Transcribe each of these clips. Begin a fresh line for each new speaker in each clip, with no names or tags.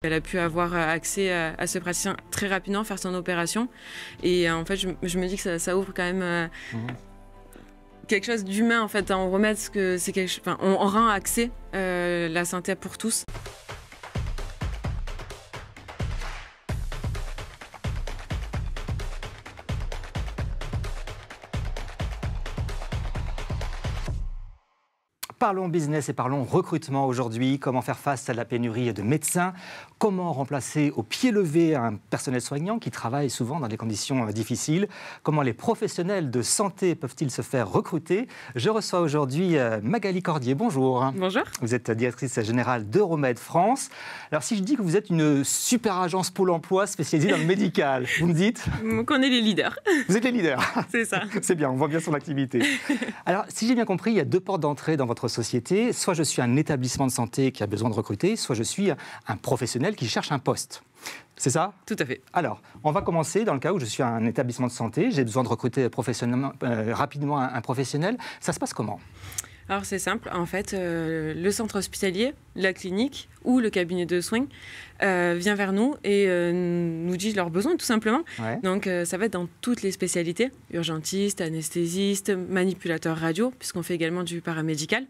Elle a pu avoir accès à ce praticien très rapidement, faire son opération. Et en fait, je me dis que ça ouvre quand même quelque chose d'humain. En fait, on remet ce que c'est on rend accès la santé pour tous.
Parlons business et parlons recrutement aujourd'hui. Comment faire face à la pénurie de médecins? Comment remplacer au pied levé un personnel soignant qui travaille souvent dans des conditions difficiles? Comment les professionnels de santé peuvent-ils se faire recruter? Je reçois aujourd'hui Magali Cordier. Bonjour.
Bonjour.
Vous êtes directrice générale d'Euromed France. Alors si je dis que vous êtes une super agence Pôle emploi spécialisée dans le médical, vous me dites?
Qu'on est les leaders.
Vous êtes les leaders.
C'est ça.
C'est bien, on voit bien son activité. Alors si j'ai bien compris, il y a deux portes d'entrée dans votre société. Soit je suis un établissement de santé qui a besoin de recruter, soit je suis un professionnel qui cherche un poste. C'est ça?
Tout à fait.
Alors, on va commencer dans le cas où je suis un établissement de santé, j'ai besoin de recruter professionnellement, rapidement un professionnel. Ça se passe comment?
Alors c'est simple, en fait, le centre hospitalier, la clinique ou le cabinet de soins vient vers nous et nous dit leurs besoins tout simplement.
Ouais.
Donc ça va être dans toutes les spécialités, urgentiste, anesthésiste, manipulateur radio, puisqu'on fait également du paramédical,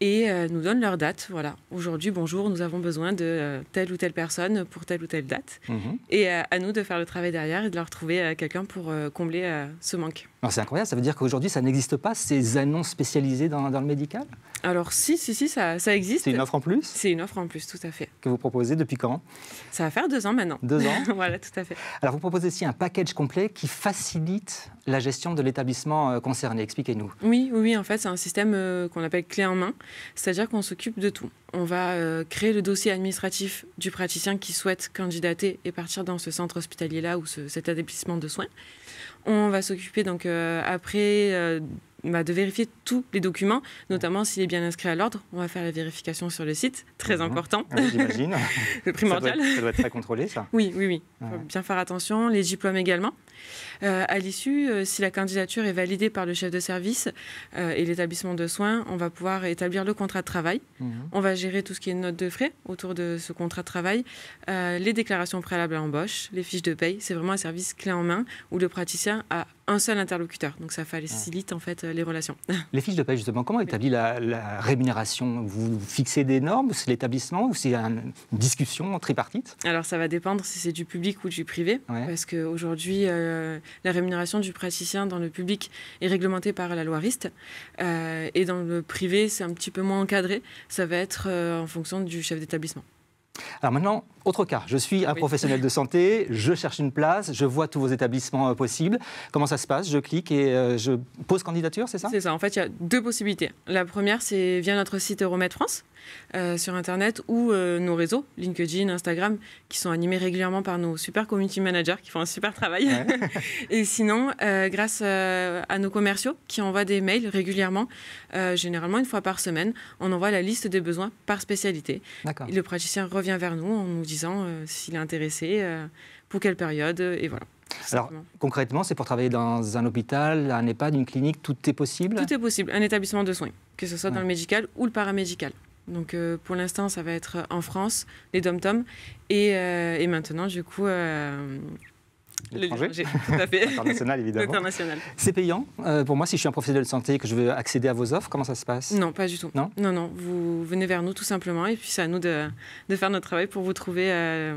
et nous donne leur date. Voilà, aujourd'hui, bonjour, nous avons besoin de telle ou telle personne pour telle ou telle date. Et à nous de faire le travail derrière et de leur trouver quelqu'un pour combler ce manque.
C'est incroyable, ça veut dire qu'aujourd'hui, ça n'existe pas, ces annonces spécialisées dans le médical?
Alors si, ça existe.
C'est une offre en plus?
C'est une offre en plus, tout à fait.
Que vous proposez depuis quand?
Ça va faire 2 ans maintenant.
2 ans?
Voilà, tout à fait.
Alors vous proposez aussi un package complet qui facilite la gestion de l'établissement concerné. Expliquez-nous.
Oui, en fait, c'est un système qu'on appelle clé en main, c'est-à-dire qu'on s'occupe de tout. On va créer le dossier administratif du praticien qui souhaite candidater et partir dans ce centre hospitalier-là ou cet établissement de soins. On va s'occuper donc après de vérifier tous les documents, notamment s'il est bien inscrit à l'ordre. On va faire la vérification sur le site, très important.
Oui, j'imagine.
C'est primordial.
Ça doit être très contrôlé, ça.
Oui. Il faut bien faire attention. Les diplômes également. À l'issue, si la candidature est validée par le chef de service et l'établissement de soins, on va pouvoir établir le contrat de travail. On va gérer tout ce qui est note de frais autour de ce contrat de travail, les déclarations préalables à l'embauche, les fiches de paye. C'est vraiment un service clé en main où le praticien a un seul interlocuteur. Donc ça facilite en fait les relations. Les
fiches de paye, justement, comment établit la rémunération? Vous fixez des normes? C'est l'établissement ou c'est une discussion tripartite? Alors
ça va dépendre si c'est du public ou du privé. Parce qu'aujourd'hui, la rémunération du praticien dans le public est réglementée par la loi RIST. Et dans le privé, c'est un petit peu moins encadré. Ça va être en fonction du chef d'établissement.
Alors maintenant, autre cas, je suis un professionnel de santé, je cherche une place, je vois tous vos établissements possibles. Comment ça se passe? Je clique et je pose candidature, c'est ça?
C'est ça, en fait, il y a 2 possibilités. La première, c'est via notre site Euromed France, sur Internet, ou nos réseaux, LinkedIn, Instagram, qui sont animés régulièrement par nos super community managers, qui font un super travail. Et sinon, grâce à nos commerciaux, qui envoient des mails régulièrement, généralement une fois par semaine, on envoie la liste des besoins par spécialité.
D'accord.
Le praticien revient vers nous en nous disant s'il est intéressé, pour quelle période, et voilà.
Alors, concrètement, c'est pour travailler dans un hôpital, un EHPAD, une clinique, tout est possible?
Tout est possible, un établissement de soins, que ce soit dans le médical ou le paramédical. Donc, pour l'instant, ça va être en France, les DOM-TOM, et maintenant, du coup...
L'étranger,
tout à fait.
International, évidemment.
International.
C'est payant pour moi si je suis un professionnel de santé et que je veux accéder à vos offres? Comment ça se passe?
Non, pas du tout.
Non.
Vous venez vers nous tout simplement et puis c'est à nous de faire notre travail pour vous trouver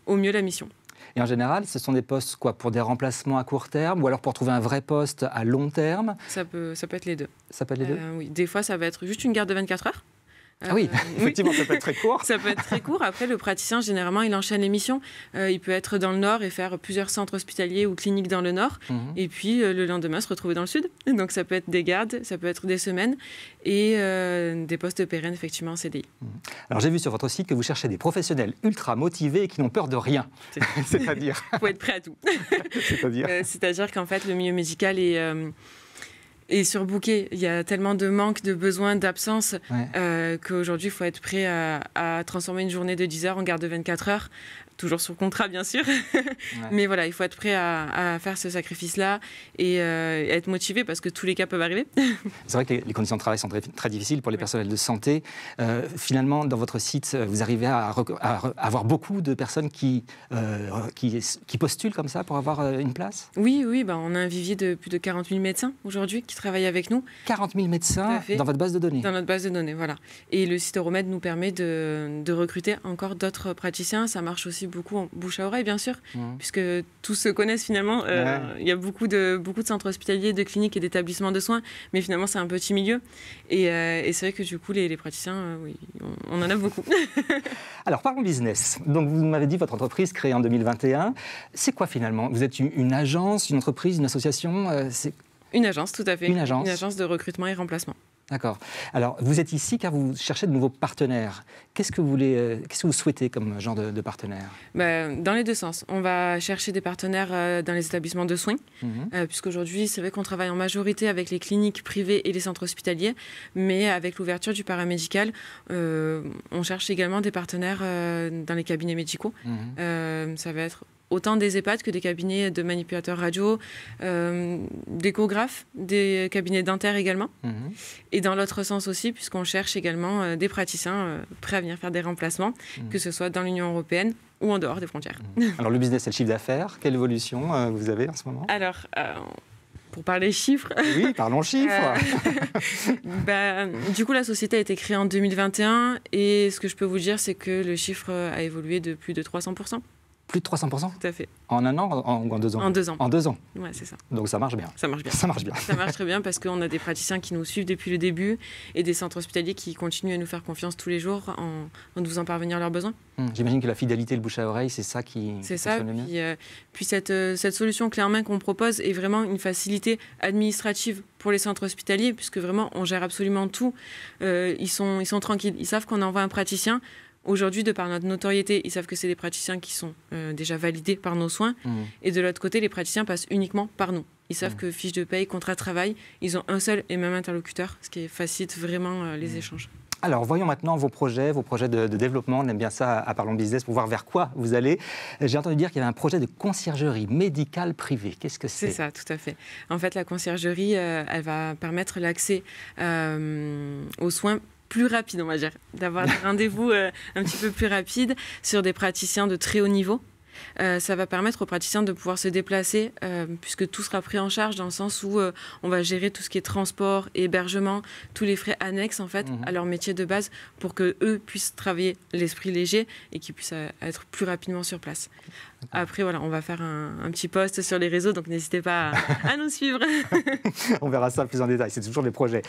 au mieux la mission.
Et en général, ce sont des postes pour des remplacements à court terme ou alors pour trouver un vrai poste à long terme?
Ça peut être les deux.
Ça peut être les deux?
Oui, des fois ça va être juste une garde de 24 heures.
Ah oui, effectivement, ça peut être très court.
Ça peut être très court. Après, le praticien, généralement, il enchaîne les missions. Il peut être dans le Nord et faire plusieurs centres hospitaliers ou cliniques dans le Nord. Et puis, le lendemain, se retrouver dans le Sud. Donc, ça peut être des gardes, ça peut être des semaines et des postes pérennes, effectivement, en CDI.
Alors, j'ai vu sur votre site que vous cherchez des professionnels ultra motivés et qui n'ont peur de rien. C'est-à-dire?
Il faut être prêt à tout.
C'est-à-dire?
C'est-à-dire qu'en fait, le milieu médical est surbooké. Il y a tellement de manque, de besoins, d'absence qu'aujourd'hui, il faut être prêt à transformer une journée de 10 heures en garde de 24 heures. Toujours sur contrat, bien sûr. Mais voilà, il faut être prêt à faire ce sacrifice-là et être motivé parce que tous les cas peuvent arriver.
C'est vrai que les conditions de travail sont très difficiles pour les personnels de santé. Finalement, dans votre site, vous arrivez à avoir beaucoup de personnes qui postulent comme ça pour avoir une place?
Oui, on a un vivier de plus de 40 000 médecins aujourd'hui qui travaillent avec nous.
40 000 médecins dans votre base de données?
Dans notre base de données, voilà. Et le site Euromed nous permet de recruter encore d'autres praticiens. Ça marche aussi beaucoup en bouche à oreille, bien sûr, puisque tous se connaissent finalement. Il y a beaucoup de centres hospitaliers, de cliniques et d'établissements de soins, mais finalement, c'est un petit milieu. Et c'est vrai que du coup, les praticiens, oui, on en a beaucoup.
Alors, parlons business. Donc, vous m'avez dit votre entreprise créée en 2021. C'est quoi finalement? Vous êtes une agence, une entreprise, une association?
Une agence, tout à fait.
Une agence.
Une agence de recrutement et remplacement.
D'accord. Alors, vous êtes ici car vous cherchez de nouveaux partenaires. Qu'est-ce que vous souhaitez comme genre de partenaire?
Dans les deux sens. On va chercher des partenaires dans les établissements de soins, puisqu'aujourd'hui, c'est vrai qu'on travaille en majorité avec les cliniques privées et les centres hospitaliers, mais avec l'ouverture du paramédical, on cherche également des partenaires dans les cabinets médicaux. Ça va être autant des EHPAD que des cabinets de manipulateurs radio, d'échographes, des cabinets dentaires également. Et dans l'autre sens aussi, puisqu'on cherche également des praticiens prêts à venir faire des remplacements, que ce soit dans l'Union européenne ou en dehors des frontières.
Alors le business, c'est le chiffre d'affaires. Quelle évolution vous avez en ce moment?
Alors, pour parler chiffres...
Oui, parlons chiffres.
Du coup, la société a été créée en 2021 et ce que je peux vous dire, c'est que le chiffre a évolué de plus de 300%.
Plus de 300%?
Tout à fait.
En un an ou en 2 ans?
En 2 ans.
En 2 ans?
Ouais, c'est ça.
Donc ça marche bien.
Ça marche bien.
Ça marche bien.
Ça marche très bien parce qu'on a des praticiens qui nous suivent depuis le début et des centres hospitaliers qui continuent à nous faire confiance tous les jours en nous faisant parvenir leurs besoins.
J'imagine que la fidélité, le bouche à oreille, c'est ça qui fonctionne bien.
C'est ça. Puis cette solution clé en main qu'on propose est vraiment une facilité administrative pour les centres hospitaliers puisque vraiment on gère absolument tout. Ils sont tranquilles. Ils savent qu'on envoie un praticien. Aujourd'hui, de par notre notoriété, ils savent que c'est des praticiens qui sont déjà validés par nos soins. Et de l'autre côté, les praticiens passent uniquement par nous. Ils savent que fiche de paye, contrat de travail, ils ont un seul et même interlocuteur, ce qui facilite vraiment les échanges.
Alors, voyons maintenant vos projets de développement. On aime bien ça à Parlons Business pour voir vers quoi vous allez. J'ai entendu dire qu'il y avait un projet de conciergerie médicale privée. Qu'est-ce que c'est?
C'est ça, tout à fait. En fait, la conciergerie, elle va permettre l'accès aux soins plus rapide, on va dire, d'avoir des rendez-vous un petit peu plus rapides sur des praticiens de très haut niveau. Ça va permettre aux praticiens de pouvoir se déplacer puisque tout sera pris en charge dans le sens où on va gérer tout ce qui est transport, hébergement, tous les frais annexes en fait à leur métier de base pour qu'eux puissent travailler l'esprit léger et qu'ils puissent être plus rapidement sur place. Après, voilà, on va faire un petit post sur les réseaux, donc n'hésitez pas à nous suivre.
On verra ça plus en détail. C'est toujours des projets.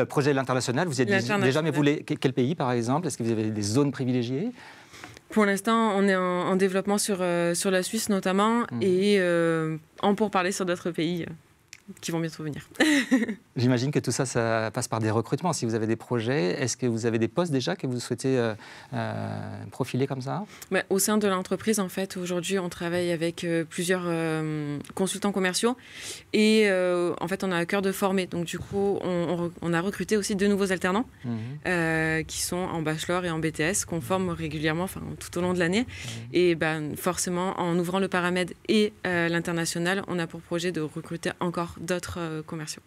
Projet l'international, vous y êtes déjà, mais vous voulez quel pays par exemple? Est-ce que vous avez des zones privilégiées?
Pour l'instant, on est en développement sur la Suisse notamment et en pourparlers sur d'autres pays qui vont bientôt venir.
J'imagine que tout ça, ça passe par des recrutements. Si vous avez des projets, est-ce que vous avez des postes déjà que vous souhaitez profiler comme ça?
Au sein de l'entreprise, en fait, aujourd'hui, on travaille avec plusieurs consultants commerciaux et en fait, on a à cœur de former. Donc, du coup, on a recruté aussi 2 nouveaux alternants qui sont en bachelor et en BTS, qu'on forme régulièrement, tout au long de l'année. Et forcément, en ouvrant le paramède et l'international, on a pour projet de recruter encore d'autres commerciaux.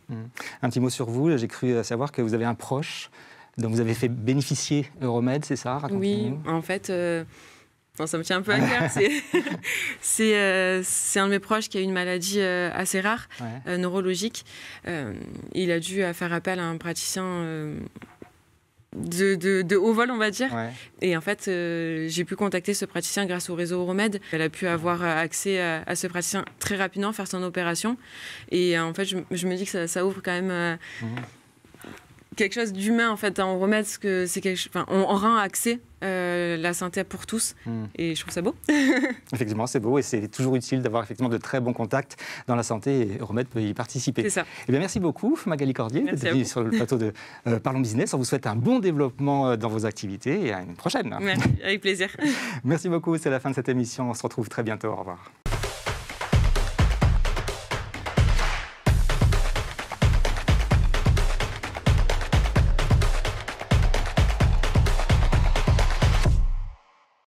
Un petit mot sur vous. J'ai cru savoir que vous avez un proche dont vous avez fait bénéficier Euromed, c'est ça?
Oui, en fait, ça me tient un peu à cœur. C'est un de mes proches qui a une maladie assez rare, neurologique. Il a dû faire appel à un praticien de haut vol, on va dire. Et en fait, j'ai pu contacter ce praticien grâce au réseau Euromed. Elle a pu avoir accès à ce praticien très rapidement, faire son opération. Et en fait, je me dis que ça ouvre quand même quelque chose d'humain en fait en Euromed, parce que c'est on rend accès la santé pour tous et je trouve ça beau.
Effectivement, c'est beau et c'est toujours utile d'avoir effectivement de très bons contacts dans la santé et Euromed peut y participer.
C'est ça.
Eh bien, merci beaucoup Magali Cordier d'être venue sur le plateau de Parlons Business. On vous souhaite un bon développement dans vos activités et à une prochaine.
Merci, avec plaisir.
Merci beaucoup, c'est la fin de cette émission. On se retrouve très bientôt. Au revoir.